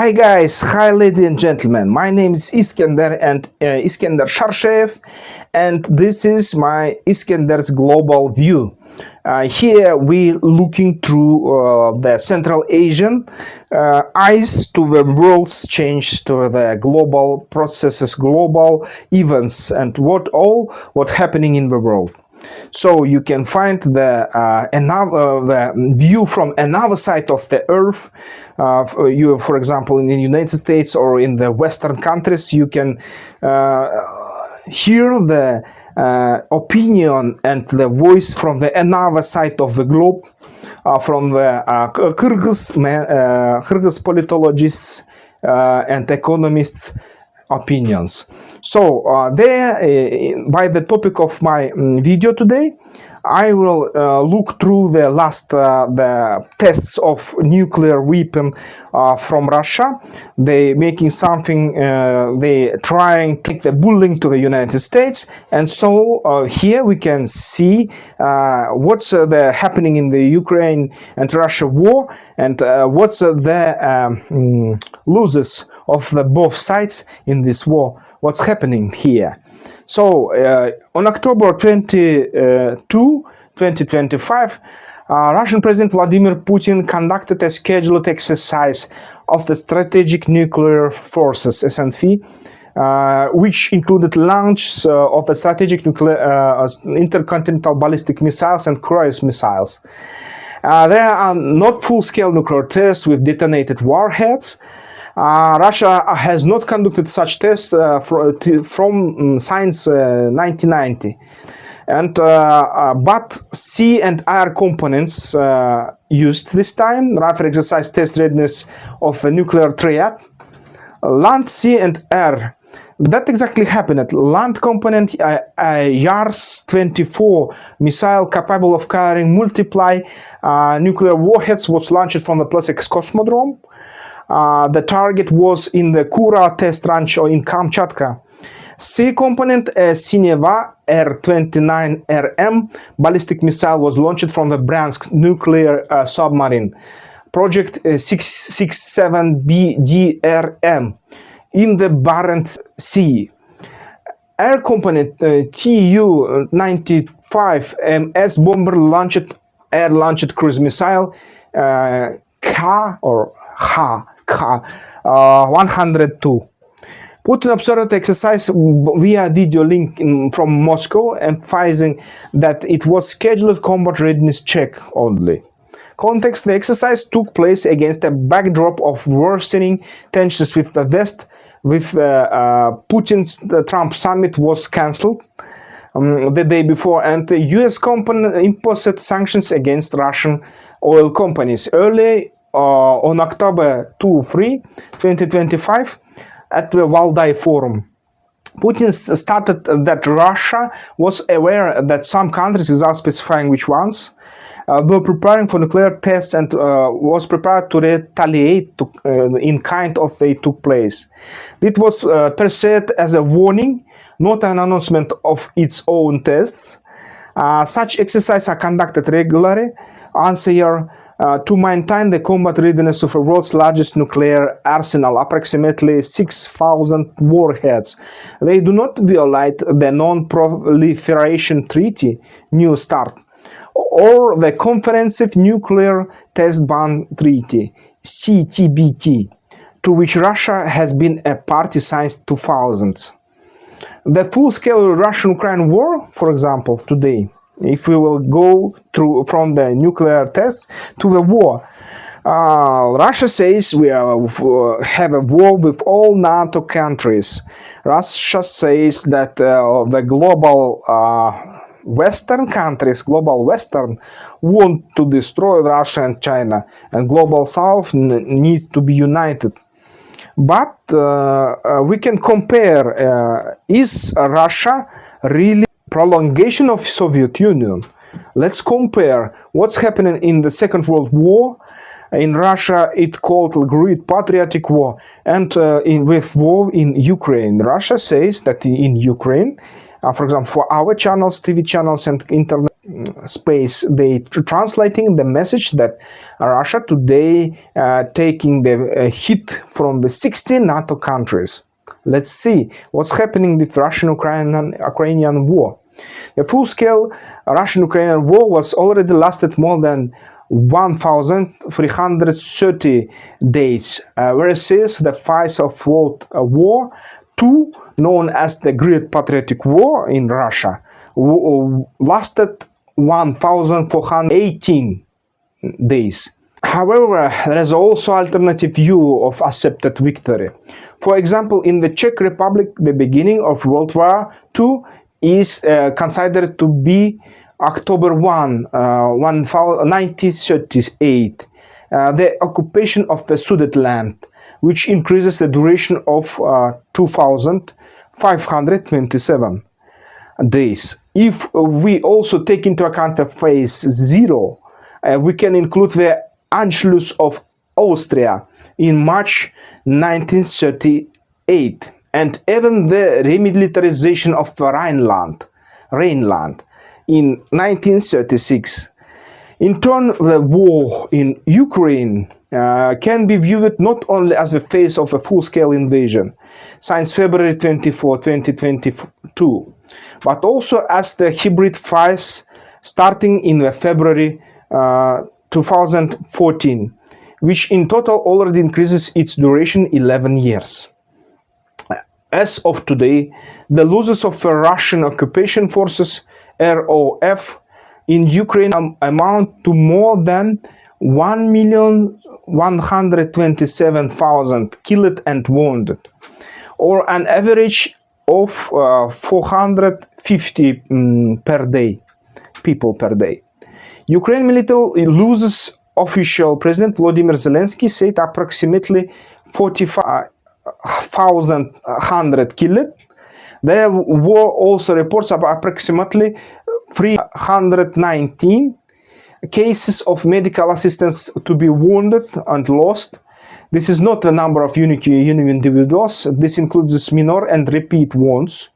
Hi guys, hi ladies and gentlemen, my name is Iskender and Iskender Sharshev, and this is my Iskender's global view. Here we looking through the Central Asian eyes to the world's change, to the global processes, global events, and what happening in the world. So you can find the view from another side of the earth. For example, in the United States or in the Western countries, you can hear the opinion and the voice from the another side of the globe, from the Kyrgyz politologists and economists' opinions. So by the topic of my video today, I will look through the last the tests of nuclear weapon from Russia. They making something, they trying to take the bullying to the United States, and so here we can see what's the happening in the Ukraine and Russia war, and what's the losers of the both sides in this war. What's happening here? So on October 22, 2025, Russian President Vladimir Putin conducted a scheduled exercise of the Strategic Nuclear Forces (SNF), which included launch of the strategic nuclear intercontinental ballistic missiles and cruise missiles. There are not full-scale nuclear tests with detonated warheads. Russia has not conducted such tests from since 1990, and but sea and air components used this time. Russia exercised test readiness of a nuclear triad, land, sea, and air. That exactly happened. Land component, Yars 24 missile capable of carrying multiple nuclear warheads was launched from the Plesetsk Cosmodrome. The target was in the Kura test ranch in Kamchatka. Sea component, Sineva R-29RM ballistic missile was launched from the Bryansk nuclear submarine, project 667BDRM, in the Barents Sea. Air component, Tu-95MS bomber air-launched cruise missile, K-102. Putin observed the exercise via video link from Moscow, emphasizing that it was scheduled combat readiness check only. Context: the exercise took place against a backdrop of worsening tensions with the West, with Putin's Trump summit was cancelled the day before, and the US company imposed sanctions against Russian oil companies. Early on October 2-3, 2025, at the Valdai Forum, Putin stated that Russia was aware that some countries, without specifying which ones, were preparing for nuclear tests and was prepared to retaliate in kind of they took place. It was perceived as a warning, not an announcement of its own tests. Such exercises are conducted regularly, to maintain the combat readiness of the world's largest nuclear arsenal, approximately 6,000 warheads. They do not violate the Non-Proliferation Treaty, New START, or the Comprehensive Nuclear Test Ban Treaty, CTBT, to which Russia has been a party since 2000. The full-scale Russian-Ukraine war, for example, today, if we will go through from the nuclear tests to the war, Russia says we have a war with all NATO countries. Russia says that the global Western countries, global Western, want to destroy Russia and China, and global South needs to be united. But we can compare, is Russia really prolongation of Soviet Union? Let's compare what's happening in the Second World War. In Russia, it called Great Patriotic War, and with war in Ukraine. Russia says that in Ukraine, for example, for our channels, TV channels, and internet space, they translating the message that Russia today taking the hit from the 16 NATO countries. Let's see what's happening with Russian-Ukrainian war. The full-scale Russian-Ukrainian war was already lasted more than 1,330 days, whereas the phase of World War II, known as the Great Patriotic War in Russia, lasted 1,418 days. However, there is also alternative view of accepted victory. For example, in the Czech Republic, the beginning of World War II is considered to be October 1, 1938, the occupation of the Sudetenland, which increases the duration of 2,527 days. If we also take into account the phase 0, we can include the Anschluss of Austria in March 1938, and even the remilitarization of the Rhineland in 1936. In turn, the war in Ukraine can be viewed not only as the phase of a full-scale invasion since February 24, 2022, but also as the hybrid phase starting in February 2014, which in total already increases its duration 11 years. As of today, the losses of Russian occupation forces, ROF, in Ukraine amount to more than 1,127,000 killed and wounded, or an average of 450 people per day. Ukraine military loses. Official President Vladimir Zelensky said approximately 45,100 killed. There were also reports of approximately 319 cases of medical assistance to be wounded and lost. This is not the number of unique individuals. This includes minor and repeat wounds.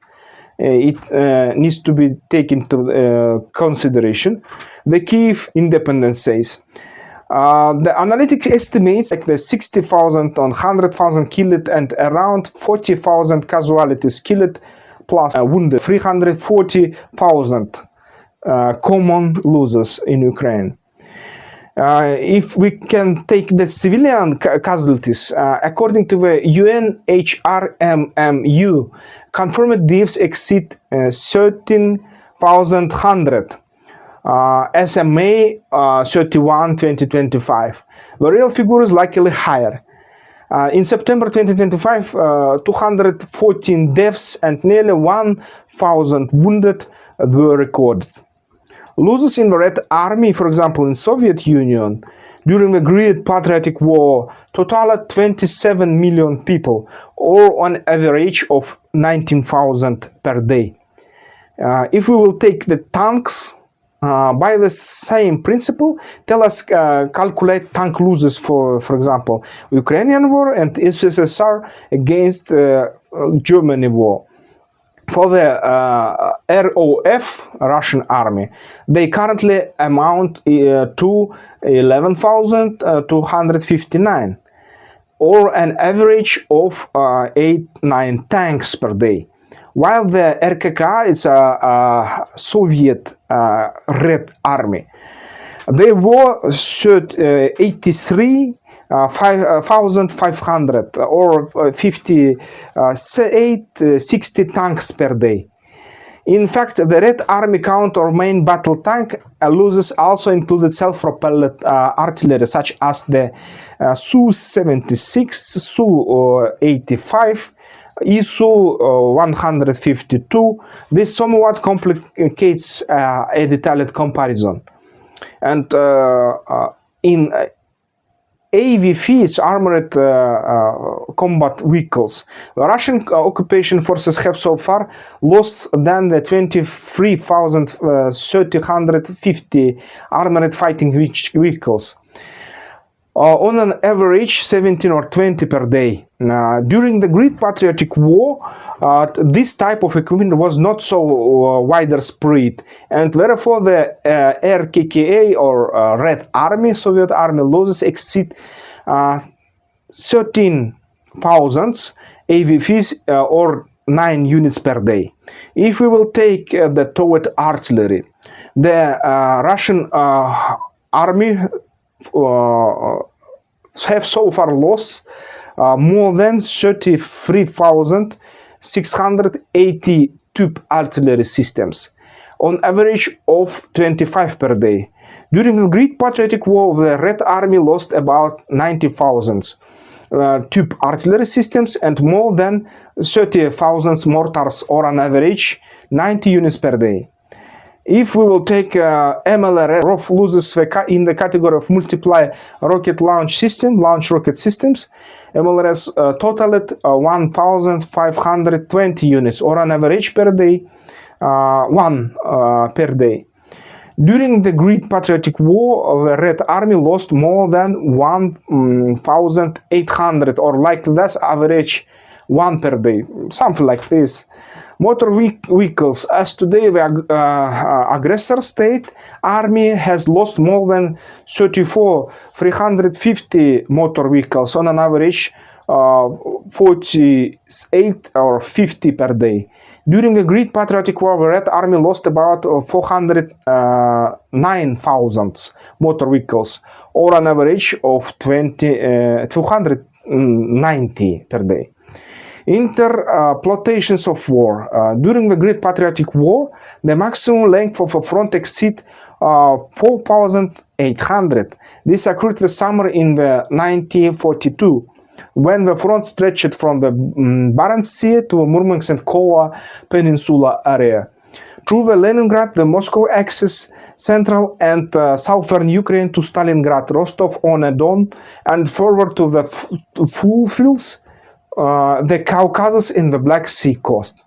It needs to be taken into consideration. The Kyiv Independent says, the analytics estimates like the 60,000 on 100,000 killed and around 40,000 casualties killed plus wounded, 340,000 common losers in Ukraine. If we can take the civilian casualties, according to the UNHRMMU, confirmed deaths exceed 13,100. SMA 31 2025. The real figure is likely higher. In September 2025, 214 deaths and nearly 1,000 wounded were recorded. Losses in the Red Army, for example, in Soviet Union, during the Great Patriotic War, totaled 27 million people, or on average of 19,000 per day. If we will take the tanks, by the same principle, tell us calculate tank losses for example, Ukrainian war and USSR against Germany war. For the ROF, Russian army, they currently amount to 11,259, or an average of 8-9 tanks per day. While the RKK is a Soviet Red Army, they were 83,500 or 60 tanks per day. In fact, the Red Army count or main battle tank losses also included self-propelled artillery such as the Su-76, Su-85, Isu-152. This somewhat complicates a detailed comparison. And in AVV, it's armored combat vehicles, the Russian occupation forces have so far lost than the 23,350 armored fighting vehicles. on an average 17 or 20 per day. During the Great Patriotic War, this type of equipment was not so widespread, and therefore the RKKA or Red Army, Soviet Army losses exceed 13,000 AVFs or 9 units per day. If we will take the towed artillery, the Russian army have so far lost more than 33,680 tube artillery systems, on average of 25 per day. During the Great Patriotic War, the Red Army lost about 90,000 tube artillery systems and more than 30,000 mortars, or on average 90 units per day. If we will take MLRS, ROF loses in the category of multiply rocket launch rocket systems. MLRS totaled 1,520 units, or on average per day, one per day. During the Great Patriotic War, the Red Army lost more than 1,800, or like that's average one per day, something like this. Motor vehicles, as today the aggressor state army has lost more than 350 motor vehicles, on an average 48 or 50 per day. During the Great Patriotic War, the Red Army lost about 409,000 motor vehicles, or an average of 290 per day. Interplotations of war. During the Great Patriotic War, the maximum length of a front exceed 4,800. This occurred the summer in the 1942, when the front stretched from the Barents Sea to Murmansk and Kola Peninsula area. Through the Leningrad, the Moscow axis, central and southern Ukraine to Stalingrad, Rostov-on-Don, and forward to the Fulfills, the Caucasus in the Black Sea coast.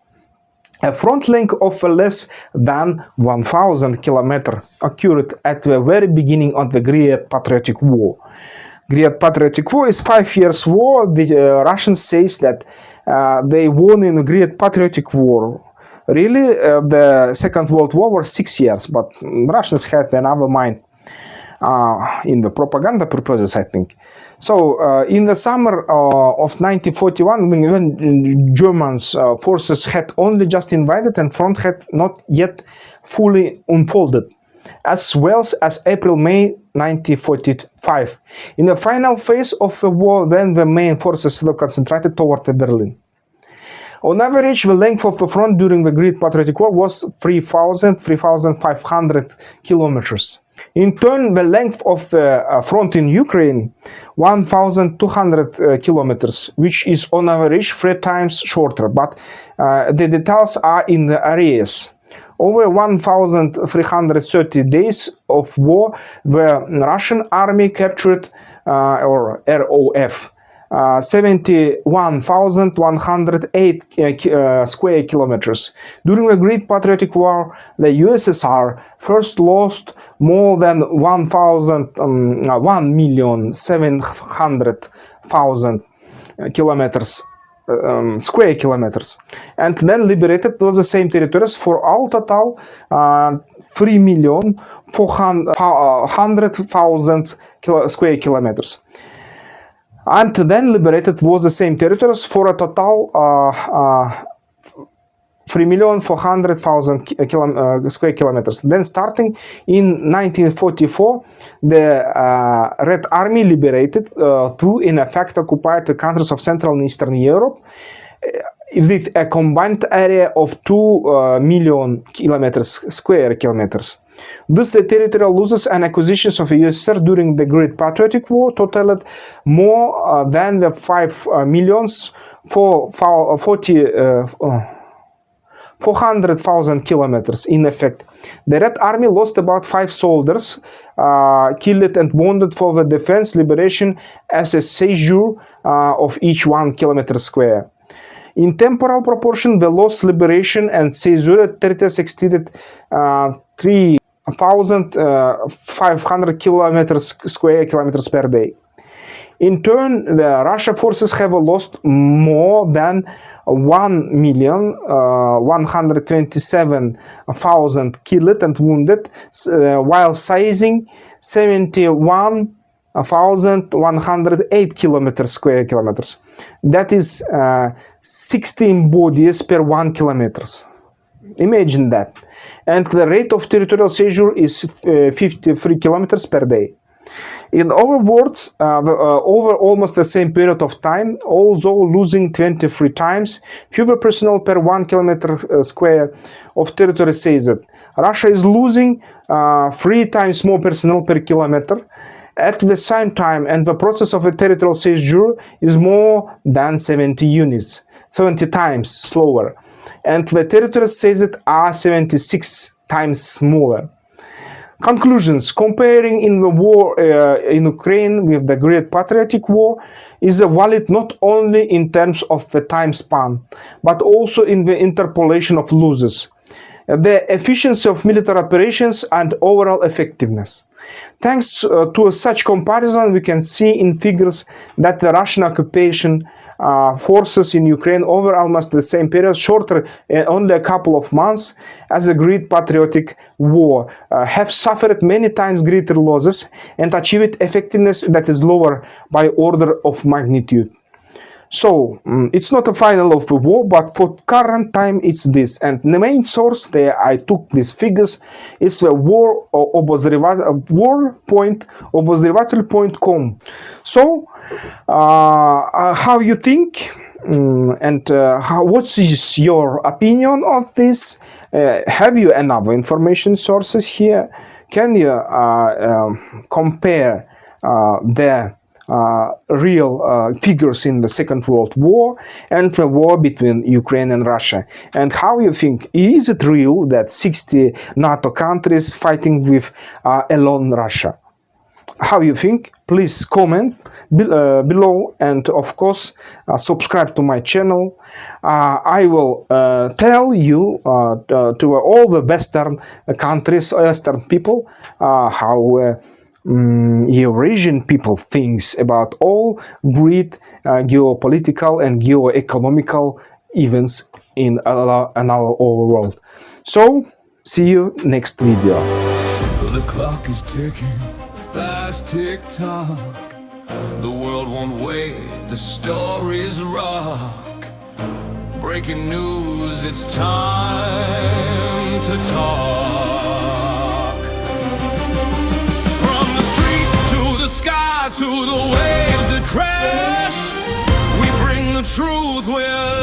A front length of less than 1,000 kilometers occurred at the very beginning of the Great Patriotic War. Great Patriotic War is 5 years war. The Russians say that they won in the Great Patriotic War. Really, the Second World War was 6 years, but Russians had another mind in the propaganda purposes, I think. So, in the summer of 1941, when Germans forces had only just invaded and front had not yet fully unfolded, as well as April-May 1945. In the final phase of the war, then the main forces were concentrated toward Berlin. On average, the length of the front during the Great Patriotic War was 3,500 kilometers. In turn, the length of the front in Ukraine, 1,200 kilometers, which is on average 3 times shorter, but the details are in the areas. Over 1,330 days of war, the Russian army captured, or ROF, 71,108 square kilometers. During the Great Patriotic War, the USSR first lost more than 1,700,000 kilometers, square kilometers, and then liberated the same territories for all total 3,400,000 square kilometers. And then liberated was the same territories for a total 3,400,000 square kilometers. Then starting in 1944, the Red Army liberated through in effect occupied the countries of Central and Eastern Europe with a combined area of 2 million square kilometers. Thus, the territorial losses and acquisitions of the USSR during the Great Patriotic War totaled more than the 400,000 kilometers in effect. The Red Army lost about 5 soldiers, killed and wounded for the defense liberation as a seizure of each 1 kilometer square. In temporal proportion, the loss, liberation, and seizure territories exceeded 3,500 square kilometers per day. In turn, the Russia forces have lost more than 1,127,000 killed and wounded, while seizing 71,108 square kilometers. That is 16 bodies per 1 kilometers. Imagine that. And the rate of territorial seizure is 53 kilometers per day. In other words, over almost the same period of time, although losing 23 times fewer personnel per 1 kilometer square of territory seized, Russia is losing 3 times more personnel per kilometer at the same time, and the process of a territorial seizure is more than 70 times slower, and the territories seized are 76 times smaller. Conclusions: comparing in the war in Ukraine with the Great Patriotic War is valid not only in terms of the time span, but also in the interpolation of losses, the efficiency of military operations, and overall effectiveness. Thanks to such comparison, we can see in figures that the Russian occupation forces in Ukraine over almost the same period, shorter only a couple of months, as the Great Patriotic War, have suffered many times greater losses and achieved effectiveness that is lower by order of magnitude. So, it's not a final of the war, but for current time it's this. And the main source there I took these figures is the warpoint.observatory.com. So, how you think? What is your opinion of this? Have you another information sources here? Can you compare the real figures in the Second World War and the war between Ukraine and Russia? And how you think, is it real that 60 NATO countries fighting with alone Russia? How you think? Please comment below, and of course subscribe to my channel. I will tell you to all the Western countries, Western people, how Eurasian people thinks about all great geopolitical and geoeconomical events in our world. So, see you next video. The clock is ticking, fast tick-tock. The world won't wait, the stories rock. Breaking news, it's time to talk. From the streets to the sky to the waves that crash, we bring the truth with